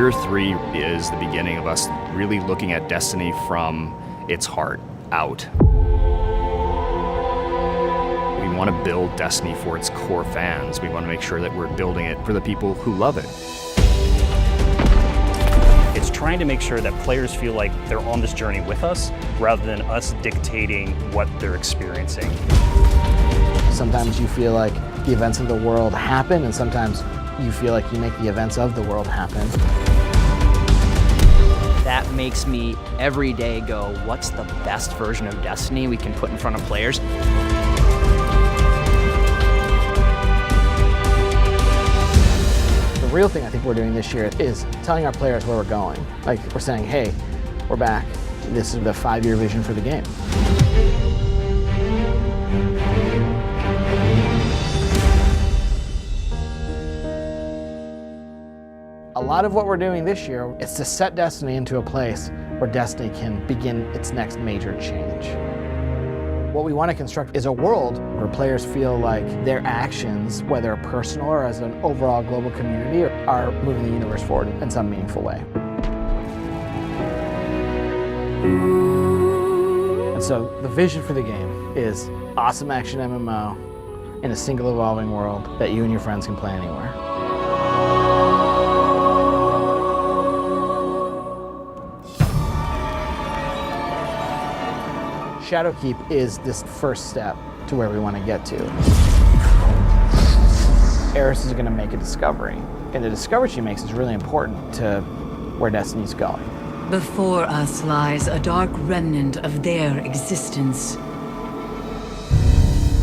Year 3 is the beginning of us really looking at Destiny from its heart out. We want to build Destiny for its core fans. We want to make sure that we're building it for the people who love it. It's trying to make sure that players feel like they're on this journey with us, rather than us dictating what they're experiencing. Sometimes you feel like the events of the world happen, and sometimes you feel like you make the events of the world happen. That makes me every day go, what's the best version of Destiny we can put in front of players? The real thing I think we're doing this year is telling our players where we're going. Like, we're saying, hey, we're back. This is the 5-year vision for the game. A lot of what we're doing this year is to set Destiny into a place where Destiny can begin its next major change. What we want to construct is a world where players feel like their actions, whether personal or as an overall global community, are moving the universe forward in some meaningful way. And so the vision for the game is awesome action MMO in a single evolving world that you and your friends can play anywhere. Shadowkeep is this first step to where we want to get to. Eris is going to make a discovery, and the discovery she makes is really important to where Destiny's going. Before us lies a dark remnant of their existence.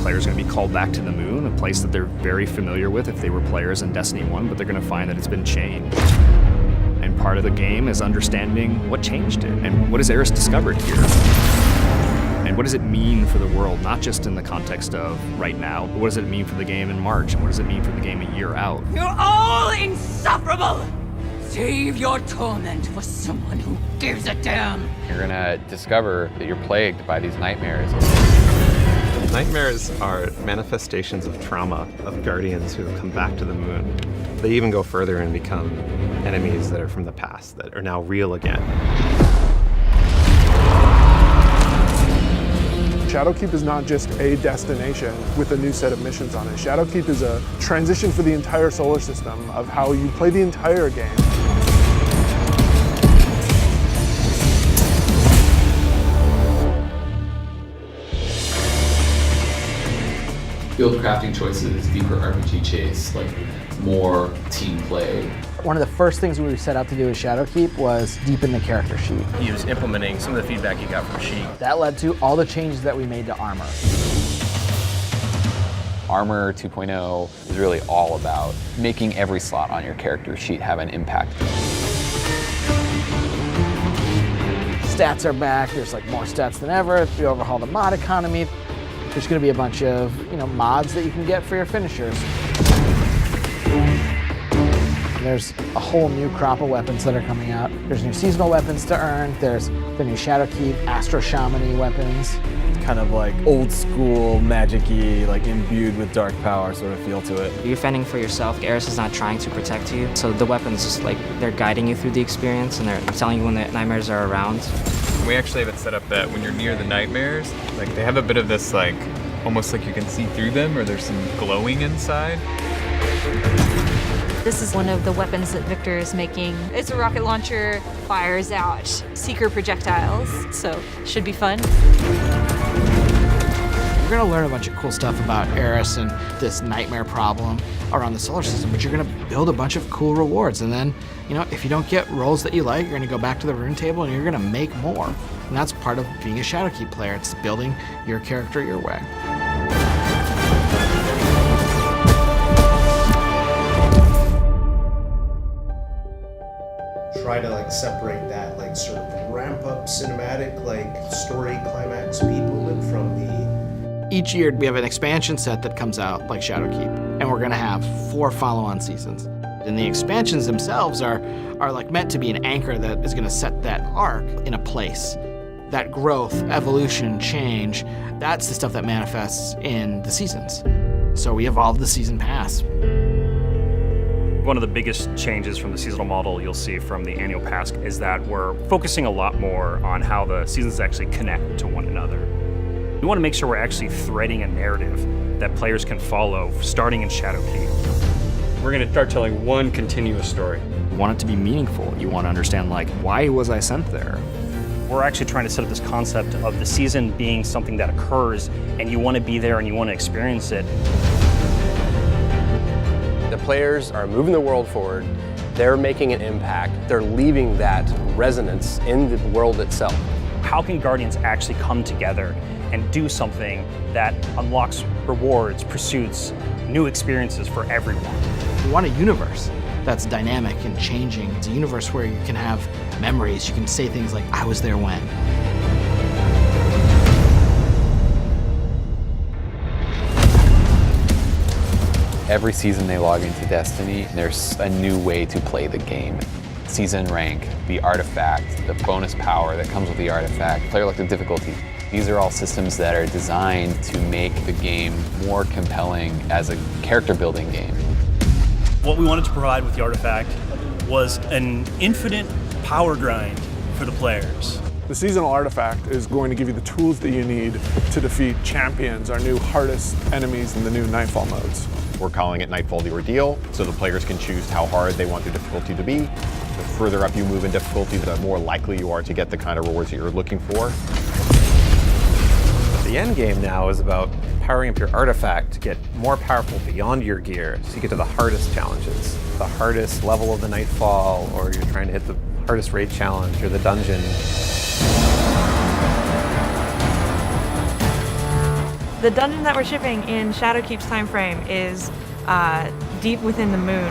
Players are going to be called back to the moon, a place that they're very familiar with if they were players in Destiny 1, but they're going to find that it's been changed. And part of the game is understanding what changed it, and what has Eris discovered here. And what does it mean for the world, not just in the context of right now, but what does it mean for the game in March, and what does it mean for the game a year out? You're all insufferable! Save your torment for someone who gives a damn! You're gonna discover that you're plagued by these nightmares. Nightmares are manifestations of trauma of guardians who have come back to the moon. They even go further and become enemies that are from the past, that are now real again. Shadowkeep is not just a destination with a new set of missions on it. Shadowkeep is a transition for the entire solar system of how you play the entire game. Build crafting choices, deeper RPG chase, like more team play. One of the first things we set out to do with Shadowkeep was deepen the character sheet. He was implementing some of the feedback you got from Sheik. That led to all the changes that we made to Armor. Armor 2.0 is really all about making every slot on your character sheet have an impact. Stats are back, there's like more stats than ever. We overhauled the mod economy. There's going to be a bunch of mods that you can get for your finishers. There's a whole new crop of weapons that are coming out. There's new seasonal weapons to earn. There's the new Shadowkeep, Astro Shaman-y weapons. It's kind of like old school, magic-y, like imbued with dark power sort of feel to it. You're fending for yourself. Eris is not trying to protect you. So the weapons just like, they're guiding you through the experience and they're telling you when the nightmares are around. We actually have it set up that when you're near the nightmares, like they have a bit of this like, almost like you can see through them or there's some glowing inside. This is one of the weapons that Victor is making. It's a rocket launcher, fires out seeker projectiles, so should be fun. You're gonna learn a bunch of cool stuff about Eris and this nightmare problem around the solar system, but you're gonna build a bunch of cool rewards. And then, if you don't get roles that you like, you're gonna go back to the rune table and you're gonna make more. And that's part of being a Shadowkeep player. It's building your character your way. Try to separate that sort of ramp up cinematic story climax speed movement from the... Each year we have an expansion set that comes out like Shadowkeep, and we're gonna have 4 follow-on seasons. And the expansions themselves are meant to be an anchor that is gonna set that arc in a place. That growth, evolution, change, that's the stuff that manifests in the seasons. So we evolved the season pass. one of the biggest changes from the seasonal model you'll see from the annual pass is that we're focusing a lot more on how the seasons actually connect to one another. We want to make sure we're actually threading a narrative that players can follow starting in Shadowkeep. We're going to start telling one continuous story. You want it to be meaningful. You want to understand, like, why was I sent there? We're actually trying to set up this concept of the season being something that occurs and you want to be there and you want to experience it. The players are moving the world forward. They're making an impact. They're leaving that resonance in the world itself. How can Guardians actually come together and do something that unlocks rewards, pursuits, new experiences for everyone? We want a universe that's dynamic and changing. It's a universe where you can have memories. You can say things like, I was there when. Every season they log into Destiny, there's a new way to play the game. Season rank, the artifact, the bonus power that comes with the artifact, player elected difficulty. These are all systems that are designed to make the game more compelling as a character building game. What we wanted to provide with the artifact was an infinite power grind for the players. The seasonal artifact is going to give you the tools that you need to defeat champions, our new hardest enemies in the new Nightfall modes. We're calling it Nightfall the Ordeal, so the players can choose how hard they want their difficulty to be. The further up you move in difficulty, the more likely you are to get the kind of rewards that you're looking for. The end game now is about powering up your artifact to get more powerful beyond your gear, so you get to the hardest challenges. The hardest level of the Nightfall, or you're trying to hit the hardest raid challenge, or the dungeon. The dungeon that we're shipping in Shadowkeep's time frame is deep within the moon.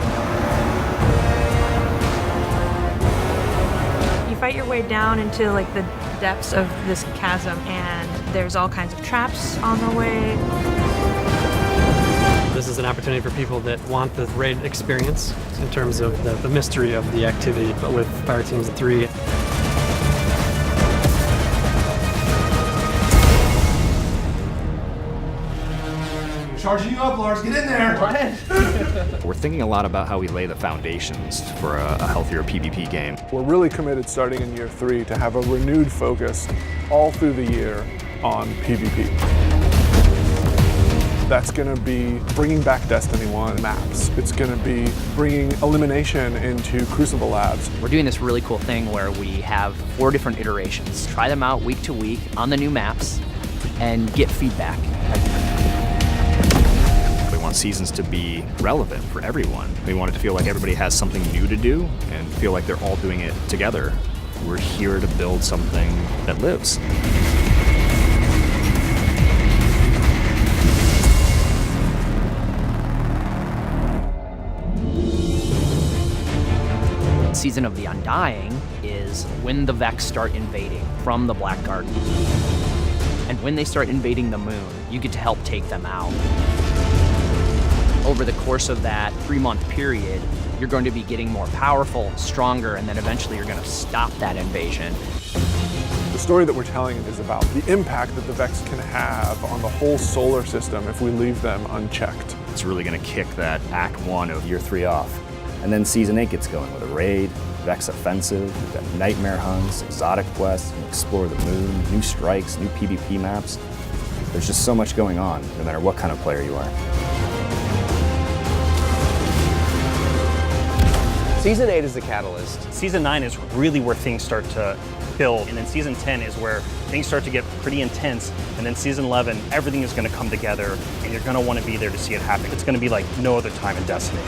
You fight your way down into like the depths of this chasm, and there's all kinds of traps on the way. This is an opportunity for people that want the raid experience in terms of the mystery of the activity, but with Fire Teams 3. Charging you up, Lars. Get in there. We're thinking a lot about how we lay the foundations for a healthier PvP game. We're really committed starting in year 3 to have a renewed focus all through the year on PvP. That's going to be bringing back Destiny 1 maps. It's going to be bringing elimination into Crucible Labs. We're doing this really cool thing where we have 4 different iterations. Try them out week to week on the new maps and get feedback. We want seasons to be relevant for everyone. We want it to feel like everybody has something new to do and feel like they're all doing it together. We're here to build something that lives. Season of the Undying is when the Vex start invading from the Black Garden. And when they start invading the moon, you get to help take them out. Over the course of that 3-month period, you're going to be getting more powerful, stronger, and then eventually you're going to stop that invasion. The story that we're telling is about the impact that the Vex can have on the whole solar system if we leave them unchecked. It's really going to kick that Act 1 of Year 3 off. And then Season 8 gets going with a raid, Vex offensive, we've got nightmare hunts, exotic quests, explore the moon, new strikes, new PvP maps. There's just so much going on, no matter what kind of player you are. Season 8 is the catalyst. Season 9 is really where things start to build, and then Season 10 is where things start to get pretty intense, and then Season 11, everything is going to come together, and you're going to want to be there to see it happen. It's going to be like no other time in Destiny.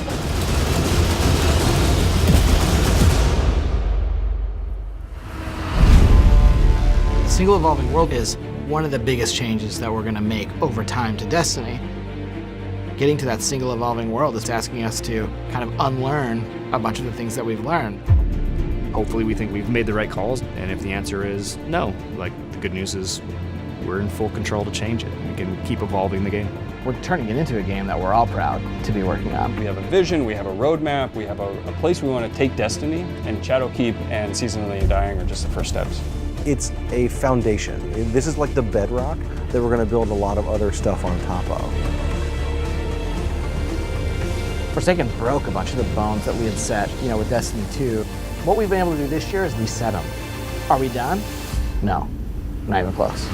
Single evolving world is one of the biggest changes that we're going to make over time to Destiny. Getting to that single evolving world is asking us to kind of unlearn a bunch of the things that we've learned. Hopefully we think we've made the right calls, and if the answer is no, like, the good news is we're in full control to change it. We can keep evolving the game. We're turning it into a game that we're all proud to be working on. We have a vision, we have a roadmap, we have a place we want to take Destiny, and Shadowkeep and Season of the Undying are just the first steps. It's a foundation. This is like the bedrock that we're going to build a lot of other stuff on top of. Forsaken broke a bunch of the bones that we had set, with Destiny 2. What we've been able to do this year is reset them. Are we done? No, not even close.